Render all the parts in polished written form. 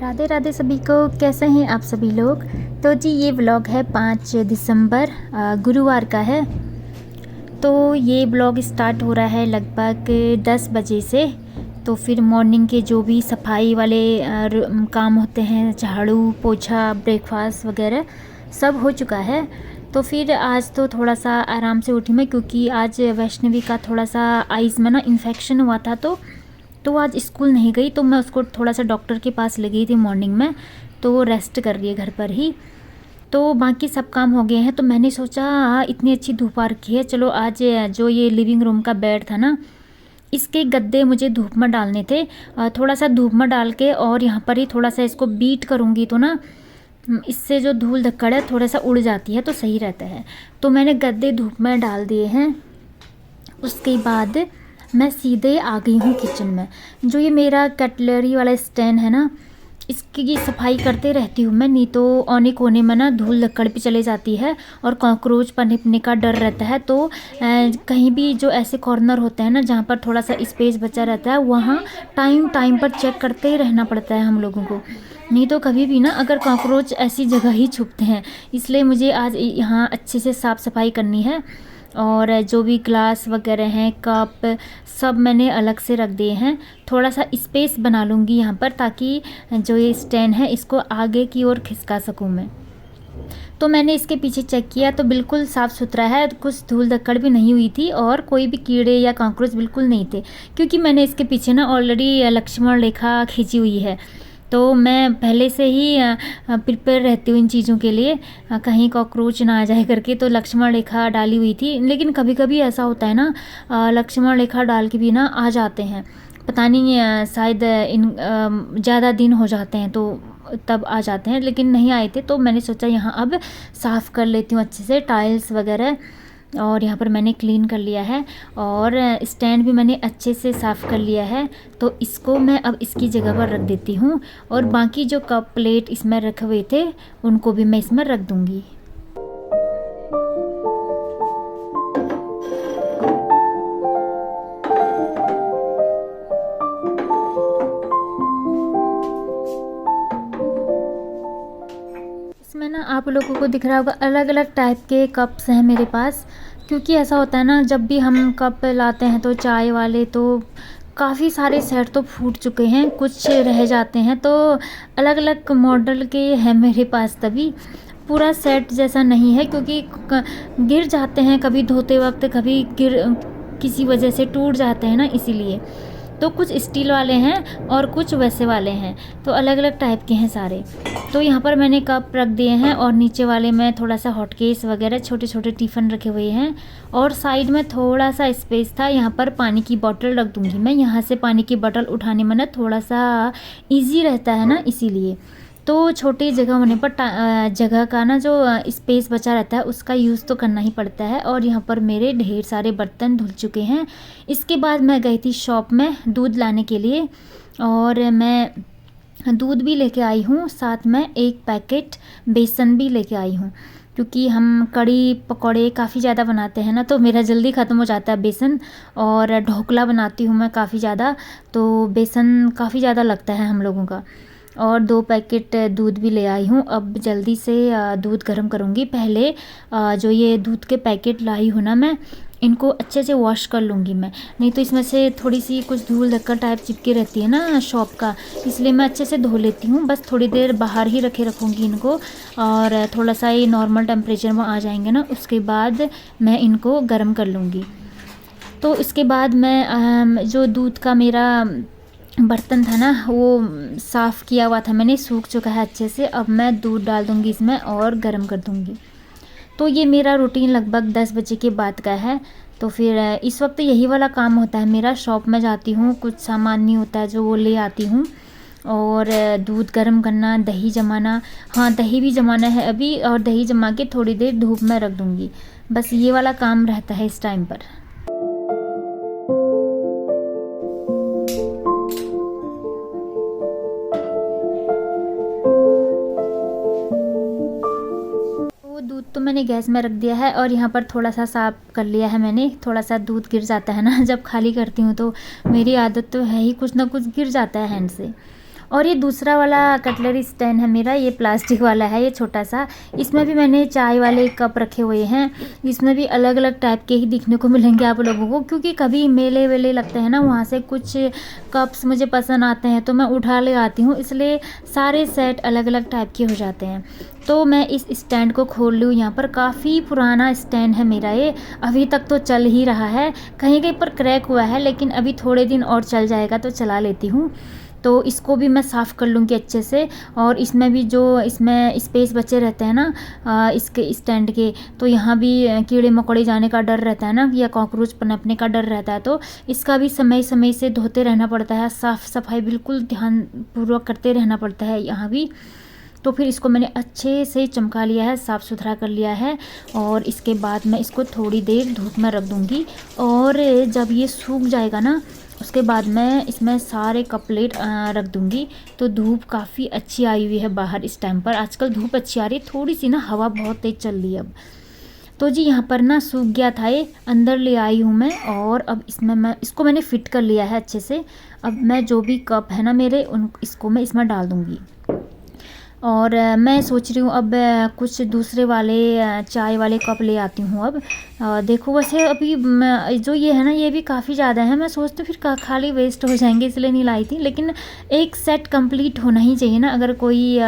राधे राधे सभी को। कैसे हैं आप सभी लोग। तो जी ये व्लॉग है 5 दिसंबर गुरुवार का है। तो ये व्लॉग स्टार्ट हो रहा है लगभग 10 बजे से। तो फिर मॉर्निंग के जो भी सफाई वाले काम होते हैं, झाड़ू पोछा ब्रेकफास्ट वगैरह सब हो चुका है। तो फिर आज तो थोड़ा सा आराम से उठी मैं, क्योंकि आज वैष्णवी का थोड़ा सा आइज़ में ना इन्फेक्शन हुआ था। तो आज स्कूल नहीं गई, तो मैं उसको थोड़ा सा डॉक्टर के पास ले गई थी मॉर्निंग में। तो वो रेस्ट कर रही है घर पर ही। तो बाकी सब काम हो गए हैं। तो मैंने सोचा इतनी अच्छी धूप आ रखी है, चलो आज जो ये लिविंग रूम का बेड था ना, इसके गद्दे मुझे धूप में डालने थे। थोड़ा सा धूप में डाल के और यहाँ पर ही थोड़ा सा इसको बीट करूँगी तो ना इससे जो धूल धक्कड़ है थोड़ा सा उड़ जाती है, तो सही रहता है। तो मैंने गद्दे धूप में डाल दिए हैं। उसके बाद मैं सीधे आ गई हूँ किचन में। जो ये मेरा कटलरी वाला स्टैंड है ना, इसकी सफाई करते रहती हूँ मैं, नहीं तो औने कोने में ना धूल लकड़ पे चले जाती है और कॉकरोच पनपने का डर रहता है। तो कहीं भी जो ऐसे कॉर्नर होते हैं ना जहाँ पर थोड़ा सा स्पेस बचा रहता है, वहाँ टाइम टाइम पर चेक करते ही रहना पड़ता है हम लोगों को, नहीं तो कभी भी ना अगर कॉकरोच ऐसी जगह ही छुपते हैं। इसलिए मुझे आज यहाँ अच्छे से साफ़ सफाई करनी है। और जो भी ग्लास वगैरह हैं, कप, सब मैंने अलग से रख दिए हैं। थोड़ा सा स्पेस बना लूँगी यहाँ पर, ताकि जो ये स्टैंड है इसको आगे की ओर खिसका सकूँ मैं। तो मैंने इसके पीछे चेक किया तो बिल्कुल साफ़ सुथरा है, कुछ धूल धक्कड़ भी नहीं हुई थी और कोई भी कीड़े या कॉकरोच बिल्कुल नहीं थे, क्योंकि मैंने इसके पीछे ना ऑलरेडी लक्ष्मण रेखा खींची हुई है। तो मैं पहले से ही प्रिपेयर रहती हूँ इन चीज़ों के लिए, कहीं कॉकरोच ना आ जाए करके। तो लक्ष्मण रेखा डाली हुई थी, लेकिन कभी कभी ऐसा होता है ना लक्ष्मण रेखा डाल के भी ना आ जाते हैं, पता नहीं शायद इन ज़्यादा दिन हो जाते हैं तो तब आ जाते हैं, लेकिन नहीं आए थे। तो मैंने सोचा यहाँ अब साफ़ कर लेती हूँ अच्छे से टाइल्स वगैरह। और यहाँ पर मैंने क्लीन कर लिया है और स्टैंड भी मैंने अच्छे से साफ़ कर लिया है। तो इसको मैं अब इसकी जगह पर रख देती हूँ, और बाकी जो कप प्लेट इसमें रखे हुए थे उनको भी मैं इसमें रख दूँगी। इसमें ना आप लोगों को दिख रहा होगा अलग अलग टाइप के कप्स हैं मेरे पास, क्योंकि ऐसा होता है ना जब भी हम कप लाते हैं तो चाय वाले, तो काफ़ी सारे सेट तो फूट चुके हैं, कुछ रह जाते हैं। तो अलग अलग मॉडल के हैं मेरे पास, तभी पूरा सेट जैसा नहीं है, क्योंकि गिर जाते हैं कभी धोते वक्त, कभी किसी वजह से टूट जाते हैं ना, इसीलिए। तो कुछ स्टील वाले हैं और कुछ वैसे वाले हैं, तो अलग अलग टाइप के हैं सारे। तो यहाँ पर मैंने कप रख दिए हैं और नीचे वाले में थोड़ा सा हॉट केस वगैरह छोटे छोटे टिफ़िन रखे हुए हैं। और साइड में थोड़ा सा स्पेस था, यहाँ पर पानी की बोतल रख दूँगी मैं। यहाँ से पानी की बोतल उठाने में ना थोड़ा सा ईजी रहता है ना, इसीलिए। तो छोटी जगह होने पर जगह का ना जो स्पेस बचा रहता है उसका यूज़ तो करना ही पड़ता है। और यहाँ पर मेरे ढेर सारे बर्तन धुल चुके हैं। इसके बाद मैं गई थी शॉप में दूध लाने के लिए, और मैं दूध भी लेके आई हूँ, साथ में एक पैकेट बेसन भी लेके आई हूँ, क्योंकि हम कड़ी पकौड़े काफ़ी ज़्यादा बनाते हैं ना, तो मेरा जल्दी ख़त्म हो जाता है बेसन। और ढोकला बनाती हूँ मैं काफ़ी ज़्यादा, तो बेसन काफ़ी ज़्यादा लगता है हम लोगों का। और 2 पैकेट दूध भी ले आई हूँ। अब जल्दी से दूध गर्म करूँगी। पहले जो ये दूध के पैकेट लाई हूँ ना मैं, इनको अच्छे से वॉश कर लूँगी मैं, नहीं तो इसमें से थोड़ी सी कुछ धूल धक्कर टाइप चिपकी रहती है ना शॉप का, इसलिए मैं अच्छे से धो लेती हूँ। बस थोड़ी देर बाहर ही रखूँगी इनको, और थोड़ा सा ये नॉर्मल टेम्परेचर में आ जाएंगे ना, उसके बाद मैं इनको गर्म कर लूँगी। तो इसके बाद मैं जो दूध का मेरा बर्तन था ना, वो साफ़ किया हुआ था मैंने, सूख चुका है अच्छे से। अब मैं दूध डाल दूँगी इसमें और गर्म कर दूँगी। तो ये मेरा रूटीन लगभग 10 बजे के बाद का है। तो फिर इस वक्त यही वाला काम होता है मेरा। शॉप में जाती हूँ, कुछ सामान नहीं होता है जो वो ले आती हूँ, और दूध गर्म करना, दही जमाना, हाँ दही भी जमाना है अभी, और दही जमा के थोड़ी देर धूप में रख दूँगी। बस ये वाला काम रहता है इस टाइम पर। दूध तो मैंने गैस में रख दिया है, और यहाँ पर थोड़ा सा साफ़ कर लिया है मैंने। थोड़ा सा दूध गिर जाता है ना जब खाली करती हूँ, तो मेरी आदत तो है ही, कुछ ना कुछ गिर जाता है हैंड से। और ये दूसरा वाला कटलरी स्टैंड है मेरा, ये प्लास्टिक वाला है, ये छोटा सा। इसमें भी मैंने चाय वाले कप रखे हुए हैं। इसमें भी अलग अलग टाइप के ही दिखने को मिलेंगे आप लोगों को, क्योंकि कभी मेले वेले लगते हैं ना, वहाँ से कुछ कप्स मुझे पसंद आते हैं तो मैं उठा ले आती हूँ, इसलिए सारे सेट अलग अलग टाइप के हो जाते हैं। तो मैं इस स्टैंड को खोल लूँ। यहाँ पर काफ़ी पुराना स्टैंड है मेरा ये, अभी तक तो चल ही रहा है। कहीं कहीं पर क्रैक हुआ है, लेकिन अभी थोड़े दिन और चल जाएगा तो चला लेती हूँ। तो इसको भी मैं साफ़ कर लूँगी अच्छे से। और इसमें भी जो इसमें स्पेस बचे रहते हैं ना इसके स्टैंड के, तो यहाँ भी कीड़े मकोड़े जाने का डर रहता है ना, या कॉकरोच पनपने का डर रहता है, तो इसका भी समय समय से धोते रहना पड़ता है, साफ़ सफाई बिल्कुल ध्यानपूर्वक करते रहना पड़ता है यहाँ भी। तो फिर इसको मैंने अच्छे से चमका लिया है, साफ़ सुथरा कर लिया है। और इसके बाद मैं इसको थोड़ी देर धूप में रख दूँगी, और जब ये सूख जाएगा ना, उसके बाद मैं इसमें सारे कप प्लेट रख दूँगी। तो धूप काफ़ी अच्छी आई हुई है बाहर इस टाइम पर, आजकल धूप अच्छी आ रही है, थोड़ी सी ना हवा बहुत तेज़ चल रही है अब। तो जी यहाँ पर ना सूख गया था, ये अंदर ले आई हूँ मैं, और अब इसमें इसको मैंने फ़िट कर लिया है अच्छे से। अब मैं जो भी कप है ना मेरे, इसको मैं इसमें डाल दूँगी। और मैं सोच रही हूँ अब कुछ दूसरे वाले चाय वाले कप ले आती हूँ अब। देखो वैसे अभी जो ये है ना, ये भी काफ़ी ज़्यादा है, मैं सोचती हूँ फिर खाली वेस्ट हो जाएंगे, इसलिए नहीं लाई थी। लेकिन एक सेट कंप्लीट होना ही चाहिए ना, अगर कोई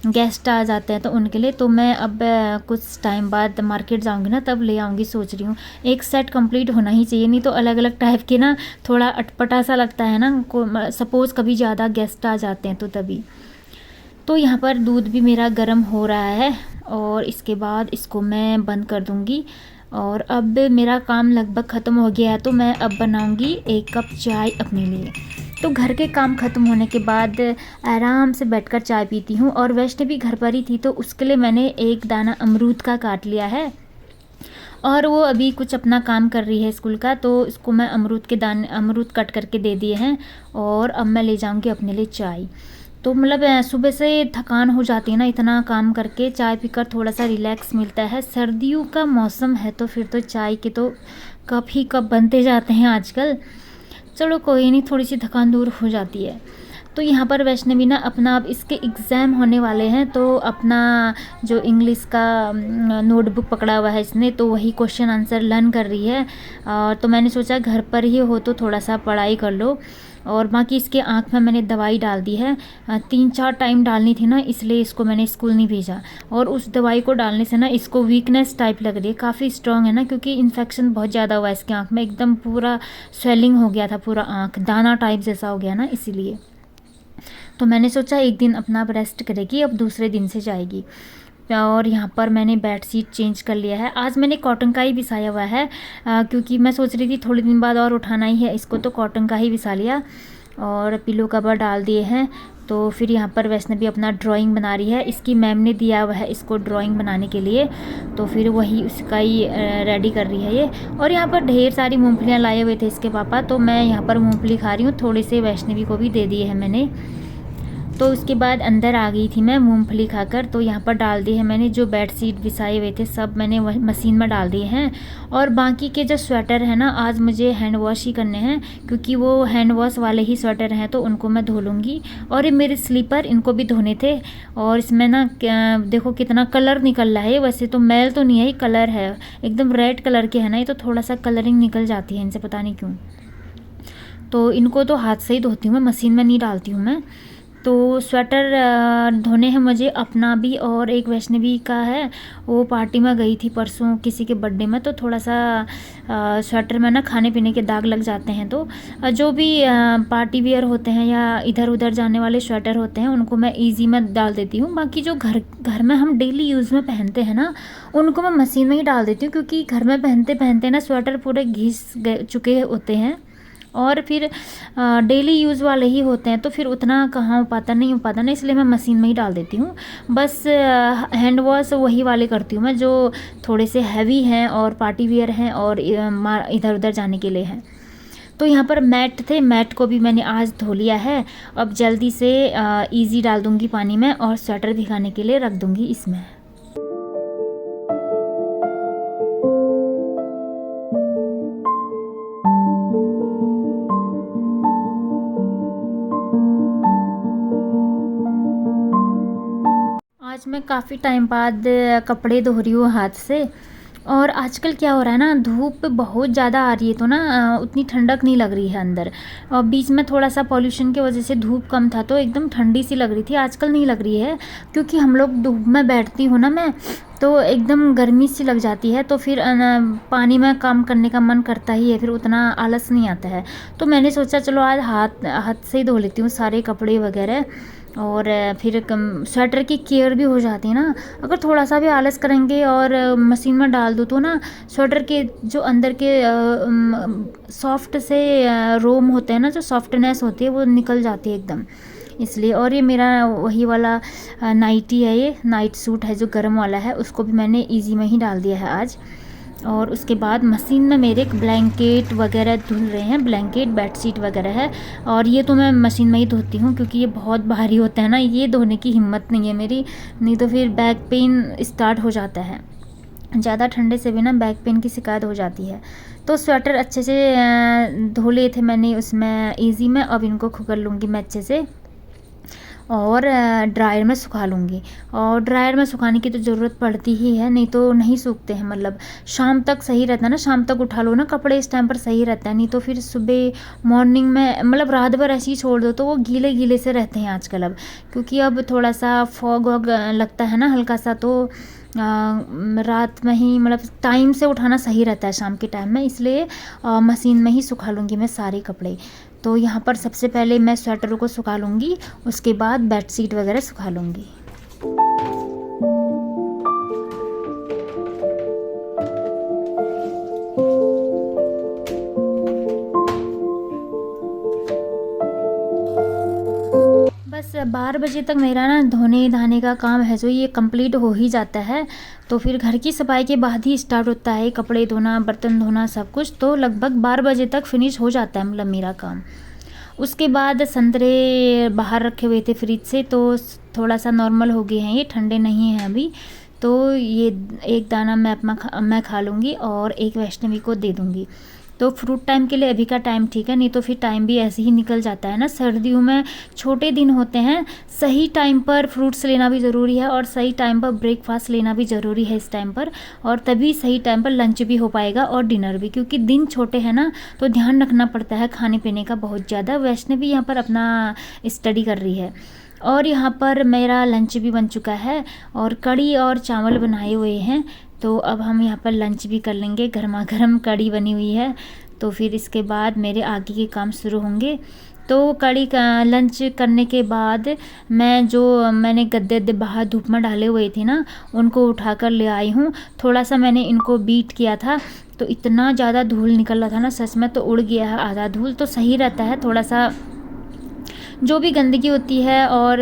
गेस्ट आ जाते हैं तो उनके लिए। तो मैं अब कुछ टाइम बाद मार्केट जाऊंगी ना, तब ले आऊँगी, सोच रही हूँ। एक सेट कंप्लीट होना ही चाहिए, नहीं तो अलग अलग टाइप के ना थोड़ा अटपटा सा लगता है ना, सपोज़ कभी ज़्यादा गेस्ट आ जाते हैं तो तभी। तो यहाँ पर दूध भी मेरा गर्म हो रहा है, और इसके बाद इसको मैं बंद कर दूँगी। और अब मेरा काम लगभग ख़त्म हो गया है, तो मैं अब बनाऊँगी एक कप चाय अपने लिए। तो घर के काम ख़त्म होने के बाद आराम से बैठकर चाय पीती हूँ। और वैष्णवी घर पर ही थी, तो उसके लिए मैंने एक दाना अमरूद का काट लिया है, और वो अभी कुछ अपना काम कर रही है स्कूल का, तो इसको मैं अमरूद कट करके दे दिए हैं। और अब मैं ले जाऊँगी अपने लिए चाय। तो मतलब सुबह से थकान हो जाती है ना, इतना काम करके चाय पीकर थोड़ा सा रिलैक्स मिलता है। सर्दियों का मौसम है, तो फिर तो चाय के तो कप ही कप बनते जाते हैं आजकल। चलो कोई नहीं, थोड़ी सी थकान दूर हो जाती है। तो यहाँ पर वैष्णवी ना अपना, अब इसके एग्ज़ाम होने वाले हैं, तो अपना जो इंग्लिश का नोटबुक पकड़ा हुआ है इसने, तो वही क्वेश्चन आंसर लर्न कर रही है। तो मैंने सोचा घर पर ही हो तो थोड़ा सा पढ़ाई कर लो। और बाकी इसके आँख में मैंने दवाई डाल दी है, 3-4 टाइम डालनी थी ना, इसलिए इसको मैंने स्कूल नहीं भेजा। और उस दवाई को डालने से ना इसको वीकनेस टाइप लग रही है, काफ़ी स्ट्रॉन्ग है ना, क्योंकि इन्फेक्शन बहुत ज़्यादा हुआ है इसके आँख में, एकदम पूरा स्वेलिंग हो गया था, पूरा आँख दाना टाइप जैसा हो गया ना, इसीलिए। तो मैंने सोचा एक दिन अपना अब रेस्ट करेगी, अब दूसरे दिन से जाएगी। और यहाँ पर मैंने बेड शीट चेंज कर लिया है, आज मैंने कॉटन का ही बिछाया हुआ है, क्योंकि मैं सोच रही थी थोड़े दिन बाद और उठाना ही है इसको, तो कॉटन का ही बिछा लिया। और पिलो कवर डाल दिए हैं। तो फिर यहाँ पर वैष्णवी अपना ड्राइंग बना रही है, इसकी मैम ने दिया हुआ है इसको ड्राइंग बनाने के लिए, तो फिर वही उसका ही रेडी कर रही है ये। और यहाँ पर ढेर सारी मूंगफलियाँ लाए हुए थे इसके पापा, तो मैं यहाँ पर मूंगफली खा रही हूँ, थोड़े से वैष्णवी को भी दे दिए हैं मैंने। तो उसके बाद अंदर आ गई थी मैं मूंगफली खाकर, तो यहाँ पर डाल दी है मैंने, जो बेड शीट बिछाए हुए थे सब मैंने मशीन में डाल दिए हैं। और बाकी के जो स्वेटर है ना, आज मुझे हैंड वॉश ही करने हैं, क्योंकि वो हैंड वॉश वाले ही स्वेटर हैं, तो उनको मैं धो लूँगी। और ये मेरे स्लीपर, इनको भी धोने थे। और इसमें ना देखो कितना कलर निकल रहा है, वैसे तो मैल तो नहीं है, कलर है एकदम रेड कलर के है ना, ये तो थोड़ा सा कलरिंग निकल जाती है इनसे, पता नहीं क्यों। तो इनको तो हाथ से ही धोती हूँ मैं, मशीन में नहीं डालती हूँ मैं। तो स्वेटर धोने हैं मुझे, अपना भी और एक वैष्णवी का है। वो पार्टी में गई थी परसों किसी के बर्थडे में, तो थोड़ा सा स्वेटर में ना खाने पीने के दाग लग जाते हैं, तो जो भी पार्टी वियर होते हैं या इधर उधर जाने वाले स्वेटर होते हैं, उनको मैं इजी में डाल देती हूँ। बाकी जो घर में हम डेली यूज़ में पहनते हैं ना, उनको मैं मशीन में ही डाल देती हूँ, क्योंकि घर में पहनते पहनते ना स्वेटर पूरे घिस चुके होते हैं, और फिर डेली यूज़ वाले ही होते हैं, तो फिर उतना कहाँ हो पाता, नहीं हो पाता ना, इसलिए मैं मशीन में ही डाल देती हूँ। बस हैंड वॉश वही वाले करती हूँ मैं, जो थोड़े से हैवी हैं और पार्टी वियर हैं और इधर उधर जाने के लिए हैं। तो यहाँ पर मैट थे, मैट को भी मैंने आज धो लिया है। अब जल्दी से इजी डाल दूँगी पानी में, और स्वेटर भिगाने के लिए रख दूँगी इसमें। आज मैं काफ़ी टाइम बाद कपड़े धो रही हूँ हाथ से। और आजकल क्या हो रहा है ना, धूप बहुत ज़्यादा आ रही है तो ना उतनी ठंडक नहीं लग रही है अंदर। और बीच में थोड़ा सा पॉल्यूशन की वजह से धूप कम था तो एकदम ठंडी सी लग रही थी, आजकल नहीं लग रही है। क्योंकि हम लोग धूप में बैठती हूँ ना मैं, तो एकदम गर्मी सी लग जाती है, तो फिर पानी में काम करने का मन करता ही है, फिर उतना आलस नहीं आता है। तो मैंने सोचा चलो आज हाथ से ही धो लेती हूँ सारे कपड़े वगैरह। और फिर स्वेटर की केयर भी हो जाती है ना। अगर थोड़ा सा भी आलस करेंगे और मशीन में डाल दो तो ना स्वेटर के जो अंदर के सॉफ्ट से रोम होते हैं ना, जो सॉफ्टनेस होती है वो निकल जाती है एकदम, इसलिए। और ये मेरा वही वाला नाइटी है, ये नाइट सूट है जो गर्म वाला है, उसको भी मैंने इजी में ही डाल दिया है आज। और उसके बाद मशीन में मेरे ब्लैंकेट वगैरह धुल रहे हैं, ब्लैंकेट बेडशीट वगैरह है। और ये तो मैं मशीन में ही धोती हूँ क्योंकि ये बहुत भारी होता है ना, ये धोने की हिम्मत नहीं है मेरी, नहीं तो फिर बैक पेन स्टार्ट हो जाता है। ज़्यादा ठंडे से भी ना बैक पेन की शिकायत हो जाती है। तो स्वेटर अच्छे से धो लिए थे मैंने उसमें इजी में। अब इनको खुकर लूँगी मैं अच्छे से और ड्रायर में सुखा लूँगी। और ड्रायर में सुखाने की तो ज़रूरत पड़ती ही है, नहीं तो नहीं सूखते हैं। मतलब शाम तक सही रहता है ना, शाम तक उठा लो ना कपड़े, इस टाइम पर सही रहता है। नहीं तो फिर सुबह मॉर्निंग में मतलब रात भर ऐसे ही छोड़ दो तो वो गीले गीले से रहते हैं आजकल। अब क्योंकि अब थोड़ा सा फॉग वॉग लगता है ना हल्का सा, तो रात में ही मतलब टाइम से उठाना सही रहता है शाम के टाइम में, इसलिए मशीन में ही सुखा लूँगी मैं सारे कपड़े। तो यहाँ पर सबसे पहले मैं स्वेटरों को सुखा लूँगी, उसके बाद बेडशीट वगैरह सुखा लूँगी। बस 12 बजे तक मेरा ना धोने धाने का काम है जो ये कंप्लीट हो ही जाता है। तो फिर घर की सफाई के बाद ही स्टार्ट होता है कपड़े धोना, बर्तन धोना, सब कुछ। तो लगभग 12 बजे तक फिनिश हो जाता है मतलब मेरा काम। उसके बाद संतरे बाहर रखे हुए थे फ्रिज से, तो थोड़ा सा नॉर्मल हो गए हैं, ये ठंडे नहीं हैं अभी। तो ये एक दाना मैं खा लूँगी और एक वैष्णवी को दे दूँगी। तो फ्रूट टाइम के लिए अभी का टाइम ठीक है, नहीं तो फिर टाइम भी ऐसे ही निकल जाता है ना। सर्दियों में छोटे दिन होते हैं, सही टाइम पर फ्रूट्स लेना भी ज़रूरी है और सही टाइम पर ब्रेकफास्ट लेना भी ज़रूरी है इस टाइम पर। और तभी सही टाइम पर लंच भी हो पाएगा और डिनर भी, क्योंकि दिन छोटे हैं ना, तो ध्यान रखना पड़ता है खाने पीने का बहुत ज़्यादा। वैष्णवी यहाँ पर अपना स्टडी कर रही है। और यहाँ पर मेरा लंच भी बन चुका है और कढ़ी और चावल बनाए हुए हैं। तो अब हम यहाँ पर लंच भी कर लेंगे, गर्मा गर्म कढ़ी बनी हुई है। तो फिर इसके बाद मेरे आगे के काम शुरू होंगे। तो कढ़ी का लंच करने के बाद मैंने गद्दे बाहर धूप में डाले हुए थे ना, उनको उठा कर ले आई हूँ। थोड़ा सा मैंने इनको बीट किया था तो इतना ज़्यादा धूल निकल रहा था ना, सच में। तो उड़ गया है आधा धूल, तो सही रहता है थोड़ा सा जो भी गंदगी होती है और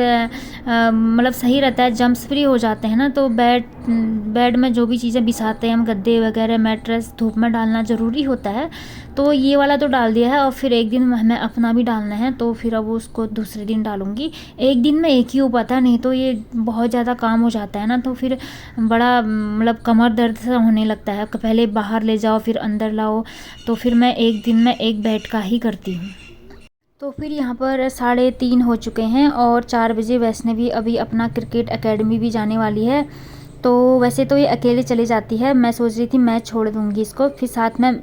मतलब सही रहता है, जम्स फ्री हो जाते हैं ना। तो बेड में जो भी चीज़ें बिछाते हैं हम, गद्दे वगैरह, मैट्रेस, धूप में डालना ज़रूरी होता है। तो ये वाला तो डाल दिया है और फिर एक दिन हमें अपना भी डालना है, तो फिर अब उसको दूसरे दिन डालूँगी। एक दिन में एक ही हो पाता है, नहीं तो ये बहुत ज़्यादा काम हो जाता है ना, तो फिर बड़ा मतलब कमर दर्द सा होने लगता है। पहले बाहर ले जाओ फिर अंदर लाओ, तो फिर मैं एक दिन में एक बेड का ही करती हूँ। तो फिर यहाँ पर 3:30 हो चुके हैं और 4 बजे वैष्णवी अभी अपना क्रिकेट एकेडमी भी जाने वाली है। तो वैसे तो ये अकेले चली जाती है, मैं सोच रही थी मैं छोड़ दूँगी इसको, फिर साथ में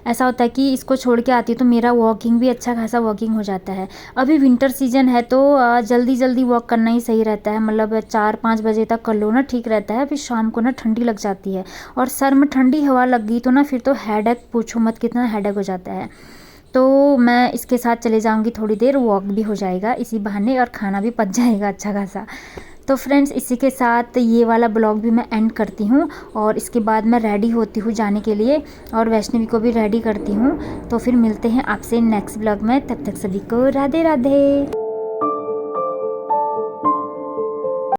ऐसा होता है कि इसको छोड़ के आती हूँ तो मेरा वॉकिंग भी अच्छा खासा वॉकिंग हो जाता है। अभी विंटर सीजन है तो जल्दी जल्दी वॉक करना ही सही रहता है, मतलब 4-5 बजे तक कर लो ना, ठीक रहता है। फिर शाम को ना ठंडी लग जाती है और सर में ठंडी हवा लग गई तो ना फिर तो हेडेक पूछो मत, कितना हेडेक हो जाता है। तो मैं इसके साथ चले जाऊंगी, थोड़ी देर वॉक भी हो जाएगा इसी बहाने और खाना भी पच जाएगा अच्छा खासा। तो फ्रेंड्स, इसी के साथ ये वाला ब्लॉग भी मैं एंड करती हूँ और इसके बाद मैं रेडी होती हूँ जाने के लिए और वैष्णवी को भी रेडी करती हूँ। तो फिर मिलते हैं आपसे नेक्स्ट ब्लॉग में, तब तक सभी को राधे राधे।